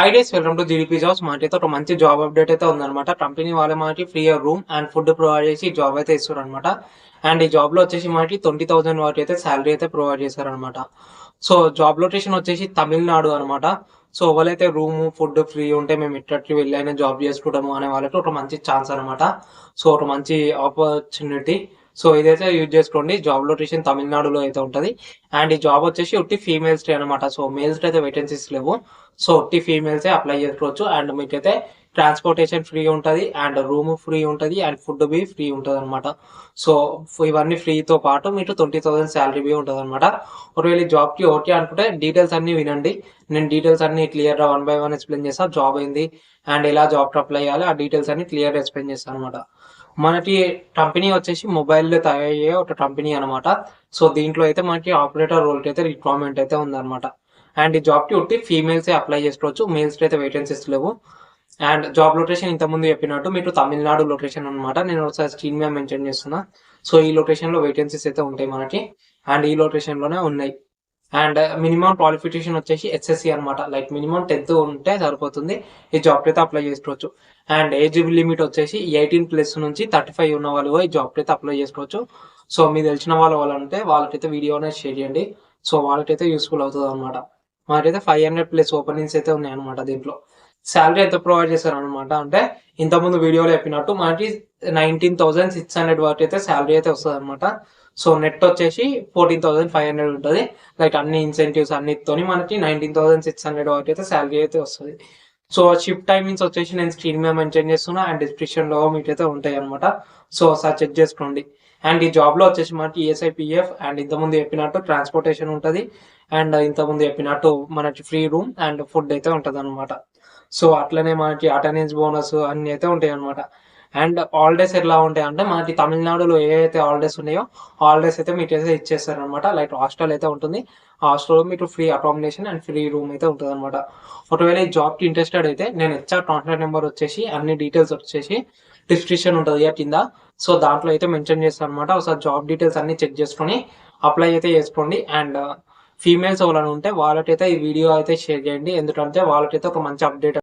High days welcome to GDP jobs. మాకైతే ఒక మంచి జాబ్ అప్డేట్ అయితే ఉందన్నమాట. కంపెనీ వాళ్ళే మనకి free room and food provide చేసి జాబ్ అయితే ఇస్తారు అనమాట. అండ్ ఈ జాబ్ లో వచ్చేసి మనకి 20,000 వరకు అయితే శాలరీ అయితే ప్రొవైడ్ చేశారనమాట. సో జాబ్ లొకేషన్ వచ్చేసి తమిళనాడు అనమాట. సో ఎవరైతే రూమ్ ఫుడ్ ఫ్రీ ఉంటే మేము ఇట్టట్టు వెళ్ళైనా జాబ్ చేసుకుంటాము అనే వాళ్ళకి ఒక మంచి ఛాన్స్ అనమాట. సో ఒక మంచి ఆపర్చునిటీ. సో ఇదైతే యూజ్ చేసుకోండి. జాబ్ లొకేషన్ తమిళనాడులో అయితే ఉంటుంది. అండ్ ఈ జాబ్ వచ్చేసి ఒట్టి ఫీమేల్స్ డే అనమాట. సో మేల్స్ అయితే వేకెన్సీస్ లేవు. సో ఒట్టి ఫీమేల్సే అప్లై చేసుకోవచ్చు. అండ్ మీకైతే ట్రాన్స్పోర్టేషన్ ఫ్రీ ఉంటుంది, అండ్ రూమ్ ఫ్రీ ఉంటుంది, అండ్ ఫుడ్ బి ఫ్రీ ఉంటుంది అనమాట. సో ఇవన్నీ ఫ్రీతో పాటు మీకు 20,000 శాలరీ బి ఉంటుంది అనమాట. ఒకవేళ ఈ జాబ్కి ఓకే అనుకుంటే డీటెయిల్స్ అన్ని వినండి. నేను డీటెయిల్స్ అన్ని క్లియర్గా 1 by 1 ఎక్స్ప్లెయిన్ చేస్తాను. జాబ్ ఏంది అండ్ ఎలా జాబ్కి అప్లై చేయాలి ఆ డీటెయిల్స్ అన్ని క్లియర్గా ఎక్స్ప్లెయిన్ చేస్తాను అనమాట. మనకి కంపెనీ వచ్చేసి మొబైల్ తయారయ్యే ఒక కంపెనీ అనమాట. సో దీంట్లో అయితే మనకి ఆపరేటర్ రోల్కి అయితే రిక్వైర్మెంట్ అయితే ఉందన్నమాట. అండ్ ఈ జాబ్కి ఉట్టి ఫీమేల్సే అప్లై చేసుకోవచ్చు. మేల్స్కి అయితే వేకెన్సీస్ లేవు. అండ్ జాబ్ లొకేషన్ ఇంతకుముందు చెప్పినట్టు మీకు తమిళనాడు లొకేషన్ అనమాట. నేను ఒకసారి స్క్రీన్ మీద మెన్షన్ చేస్తున్నా. సో ఈ లొకేషన్లో వేకెన్సీస్ అయితే ఉంటాయి మనకి. అండ్ ఈ లొకేషన్లోనే ఉన్నాయి. అండ్ మినిమం క్వాలిఫికేషన్ వచ్చేసి ఎస్ఎస్సి అనమాట. లైక్ మినిమం 10th ఉంటే సరిపోతుంది. ఈ జాబ్ అయితే అప్లై చేసుకోవచ్చు. అండ్ ఏజ్ లిమిట్ వచ్చేసి 18+ నుంచి 35 ఉన్న వాళ్ళు ఈ జాబ్ అయితే అప్లై చేసుకోవచ్చు. సో మీకు తెలిసిన వాళ్ళు ఉంటే వాళ్ళకైతే వీడియో అనేది షేర్ చేయండి. సో వాళ్ళకైతే యూస్ఫుల్ అవుతుంది అనమాట. మాకైతే 500+ ఓపెనింగ్స్ అయితే ఉన్నాయి అనమాట. దీంట్లో శాలరీ ఎంత ప్రొవైడ్ చేశారు అనమాట అంటే ఇంతకుముందు వీడియోలో చెప్పినట్టు మనకి 19,600 వరకు అయితే శాలరీ అయితే వస్తుంది అనమాట. సో నెట్ వచ్చేసి 14,500 ఉంటుంది. లైక్ అన్ని ఇన్సెంటివ్స్ అన్నిటితోని మనకి 19,600 వరకు అయితే శాలరీ అయితే వస్తుంది. సో షిఫ్ట్ టైమింగ్స్ వచ్చేసి నేను స్క్రీన్ మీద మెన్షన్ చేస్తున్నా అండ్ డిస్క్రిప్షన్లో మీకైతే ఉంటాయి అనమాట. సో ఒకసారి చెక్ చేసుకోండి. అండ్ ఈ జాబ్లో వచ్చేసి మనకి ఈఎస్ఐపిఎఫ్ అండ్ ఇంతకుముందు చెప్పినట్టు ట్రాన్స్పోర్టేషన్ ఉంటుంది. అండ్ ఇంతకుముందు చెప్పినట్టు మనకి ఫ్రీ రూమ్ అండ్ ఫుడ్ అయితే ఉంటుంది అనమాట. సో అట్లనే మనకి అటెండెన్స్ బోనస్ అన్ని అయితే ఉంటాయి అనమాట. అండ్ హాలిడేస్ ఎలా ఉంటాయి అంటే మనకి తమిళనాడులో ఏవైతే హాలిడేస్ ఉన్నాయో హాలిడేస్ అయితే మీకు అయితే ఇచ్చేస్తారనమాట. లైక్ హాస్టల్ అయితే ఉంటుంది. హాస్టల్లో మీకు free accommodation and free room అయితే ఉంటుంది అనమాట. ఒకవేళ ఈ జాబ్కి ఇంట్రెస్టెడ్ అయితే నేను హెచ్ఆర్ కాంటాక్ట్ నెంబర్ వచ్చేసి అన్ని డీటెయిల్స్ వచ్చేసి డిస్క్రిప్షన్ ఉంటుంది కింద. సో దాంట్లో అయితే మెన్షన్ చేస్తాను అనమాట. ఒకసారి జాబ్ డీటెయిల్స్ అన్ని చెక్ చేసుకొని అప్లై అయితే చేసుకోండి. అండ్ ఫీమేల్స్ ఎవరైనా ఉంటే వాళ్ళకైతే ఈ వీడియో అయితే షేర్ చేయండి. ఎందుకంటే వాళ్ళకైతే ఒక మంచి అప్డేట్